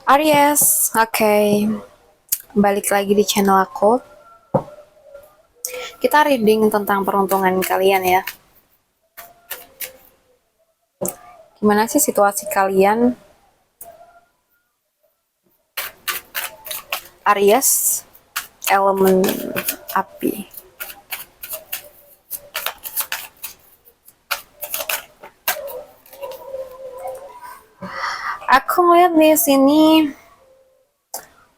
Aries, oke. Balik lagi di channel aku. Kita reading tentang peruntungan kalian ya. Gimana sih situasi kalian, Aries, elemen api. Aku ngeliat di sini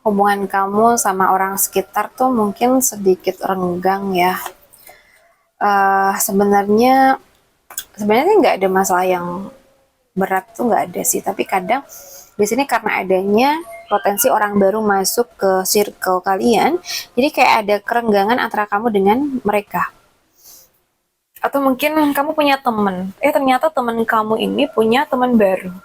hubungan kamu sama orang sekitar tuh mungkin sedikit renggang ya. Sebenarnya nggak ada masalah yang berat tuh nggak ada sih, tapi kadang di sini karena adanya potensi orang baru masuk ke circle kalian, jadi kayak ada kerenggangan antara kamu dengan mereka. Atau mungkin kamu punya temen, ternyata temen kamu ini punya teman baru.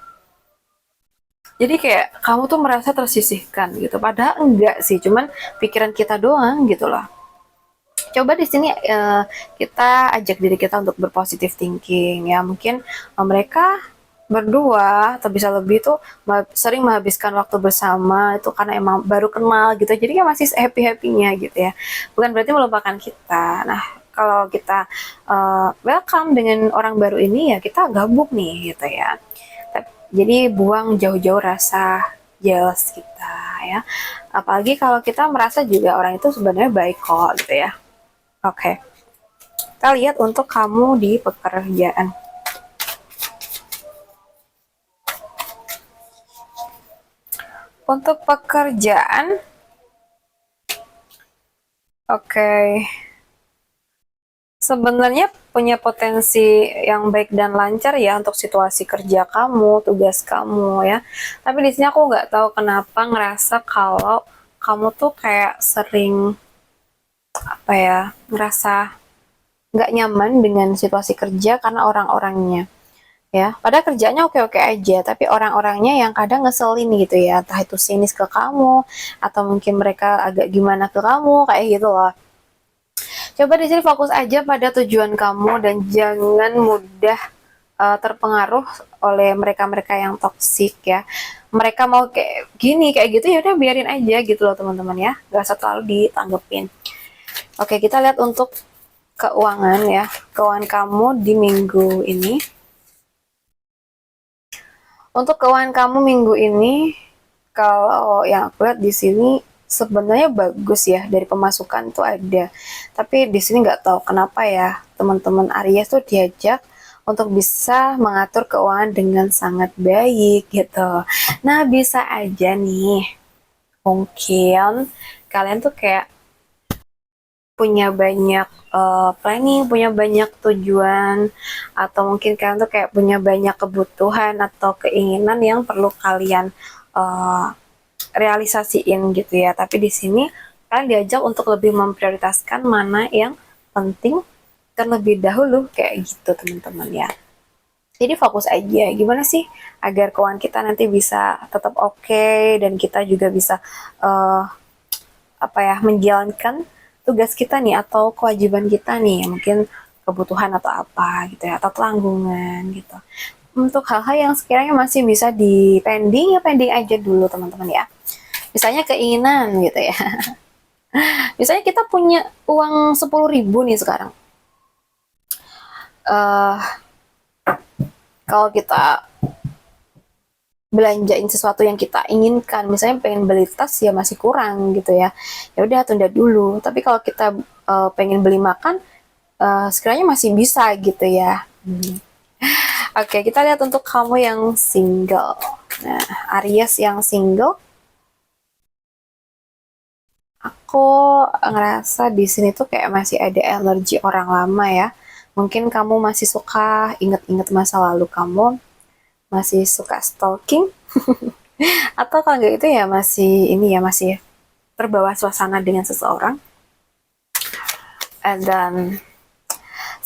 Jadi kayak kamu tuh merasa tersisihkan gitu, padahal enggak sih, cuman pikiran kita doang gitu loh. Coba di sini kita ajak diri kita untuk berpositif thinking ya. Mungkin mereka berdua atau bisa lebih tuh sering menghabiskan waktu bersama itu karena emang baru kenal gitu, jadi kan masih happy happynya gitu ya, bukan berarti melupakan kita. Nah, kalau kita welcome dengan orang baru ini ya kita gabung nih gitu ya. Jadi buang jauh-jauh rasa jealous kita ya, apalagi kalau kita merasa juga orang itu sebenarnya baik kok gitu ya. Oke, kita lihat untuk kamu di pekerjaan. Untuk pekerjaan, oke, sebenarnya punya potensi yang baik dan lancar ya untuk situasi kerja kamu, tugas kamu ya. Tapi di sini aku nggak tahu kenapa ngerasa kalau kamu tuh kayak sering apa ya, ngerasa nggak nyaman dengan situasi kerja karena orang-orangnya ya. Padahal kerjanya oke-oke aja, tapi orang-orangnya yang kadang ngeselin gitu ya, entah itu sinis ke kamu atau mungkin mereka agak gimana ke kamu kayak gitu loh. Coba di sini fokus aja pada tujuan kamu dan jangan mudah terpengaruh oleh mereka-mereka yang toksik ya. Mereka mau kayak gini kayak gitu ya udah biarin aja gitu loh teman-teman ya, gak usah terlalu ditanggepin. Oke, kita lihat untuk keuangan ya, keuangan kamu di minggu ini. Untuk keuangan kamu minggu ini, kalau yang aku lihat di sini sebenarnya bagus ya, dari pemasukan tuh ada. Tapi di sini nggak tahu kenapa ya, teman-teman Aries tuh diajak untuk bisa mengatur keuangan dengan sangat baik gitu. Nah, bisa aja nih, mungkin kalian tuh kayak punya banyak planning, punya banyak tujuan, atau mungkin kalian tuh kayak punya banyak kebutuhan atau keinginan yang perlu kalian uh, realisasiin gitu ya. Tapi di sini kalian diajak untuk lebih memprioritaskan mana yang penting terlebih dahulu kayak gitu teman-teman ya. Jadi fokus aja gimana sih agar keuangan kita nanti bisa tetap oke, dan kita juga bisa uh, apa ya, menjalankan tugas kita nih atau kewajiban kita nih, mungkin kebutuhan atau apa gitu ya, atau tanggungan gitu. Untuk hal-hal yang sekiranya masih bisa di pending ya pending aja dulu teman-teman ya. Misalnya keinginan gitu ya. Misalnya kita punya uang 10.000 nih sekarang. uh, Kalau kita belanjain sesuatu yang kita inginkan, misalnya pengen beli tas ya masih kurang gitu ya, ya udah tunda dulu. Tapi kalau kita pengen beli makan, sekiranya masih bisa gitu ya. Oke, kita lihat untuk kamu yang single. Nah, Aries yang single, aku ngerasa di sini tuh kayak masih ada energi orang lama ya. Mungkin kamu masih suka inget-inget masa lalu kamu, masih suka stalking, atau kalau nggak itu ya masih ini ya, masih terbawa suasana dengan seseorang. Dan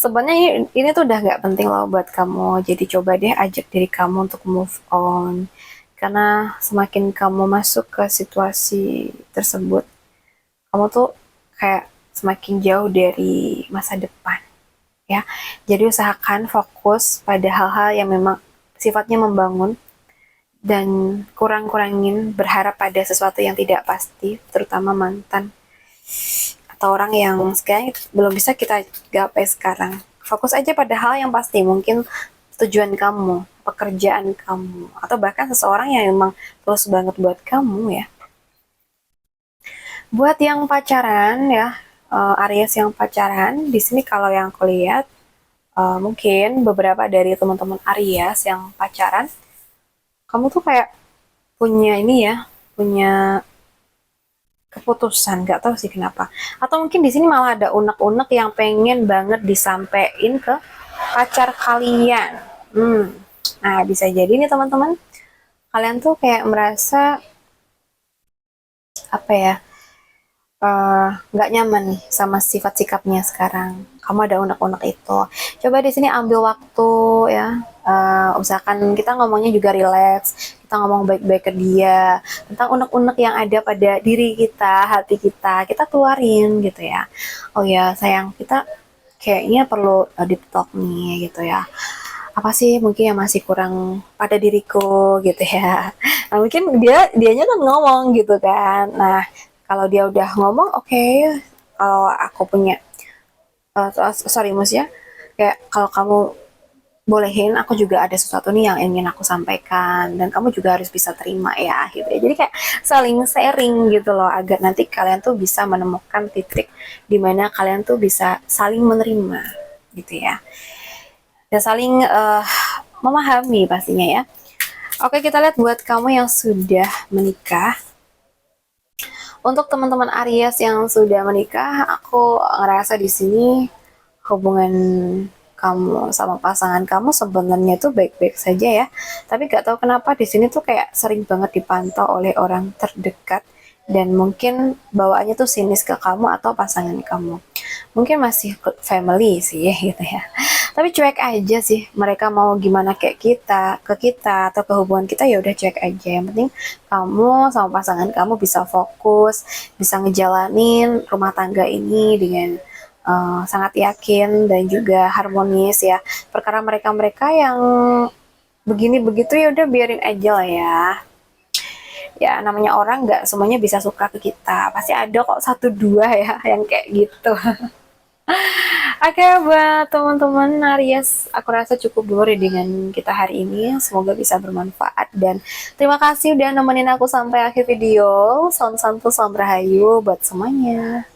sebenarnya ini tuh udah nggak penting loh buat kamu. Jadi coba deh ajak diri kamu untuk move on. Karena semakin kamu masuk ke situasi tersebut, kamu tuh kayak semakin jauh dari masa depan ya. Jadi usahakan fokus pada hal-hal yang memang sifatnya membangun dan kurang-kurangin berharap pada sesuatu yang tidak pasti, terutama mantan atau orang yang sekarang belum bisa kita gapai sekarang. Fokus aja pada hal yang pasti, mungkin tujuan kamu, pekerjaan kamu, atau bahkan seseorang yang memang tulus banget buat kamu ya. Buat yang pacaran ya, Aries yang pacaran, di sini kalau yang aku lihat, mungkin beberapa dari teman-teman Aries yang pacaran, kamu tuh kayak punya ini ya, punya keputusan, nggak tahu sih kenapa. Atau mungkin di sini malah ada unek-unek yang pengen banget disampaikan ke pacar kalian. Nah, bisa jadi nih teman-teman, kalian tuh kayak merasa apa ya, nggak nyaman nih sama sifat sikapnya sekarang. Kamu ada unek-unek itu. Coba di sini ambil waktu ya. Usahakan kita ngomongnya juga rileks. Kita ngomong baik-baik ke dia tentang unek-unek yang ada pada diri kita, hati kita keluarin gitu ya. Oh ya sayang, kita kayaknya perlu deep talk nih gitu ya. Apa sih mungkin yang masih kurang pada diriku gitu ya. Nah mungkin dianya kan ngomong gitu kan. Nah kalau dia udah ngomong, oke, okay, kalau aku punya, sorry Mus ya, kayak kalau kamu bolehin, aku juga ada sesuatu nih yang ingin aku sampaikan, dan kamu juga harus bisa terima ya, gitu ya. Jadi kayak saling sharing gitu loh, agar nanti kalian tuh bisa menemukan titik dimana kalian tuh bisa saling menerima, gitu ya. Dan saling memahami pastinya ya. Oke, kita lihat buat kamu yang sudah menikah. Untuk teman-teman Aries yang sudah menikah, aku ngerasa di sini hubungan kamu sama pasangan kamu sebenarnya tuh baik-baik saja ya. Tapi gak tahu kenapa di sini tuh kayak sering banget dipantau oleh orang terdekat, dan mungkin bawaannya tuh sinis ke kamu atau pasangan kamu. Mungkin masih family sih gitu ya. Tapi cuek aja sih, mereka mau gimana kayak kita, ke kita atau ke hubungan kita, ya udah cuek aja. Yang penting kamu sama pasangan kamu bisa fokus, bisa ngejalanin rumah tangga ini dengan sangat yakin dan juga harmonis ya. Perkara mereka-mereka yang begini begitu ya udah biarin aja lah ya. Ya namanya orang nggak semuanya bisa suka ke kita, pasti ada kok satu dua ya yang kayak gitu. Oke, buat teman-teman Aries, aku rasa cukup dulu readingan kita hari ini. Semoga bisa bermanfaat, dan terima kasih udah nemenin aku sampai akhir video. Salam santu, salam rahayu buat semuanya.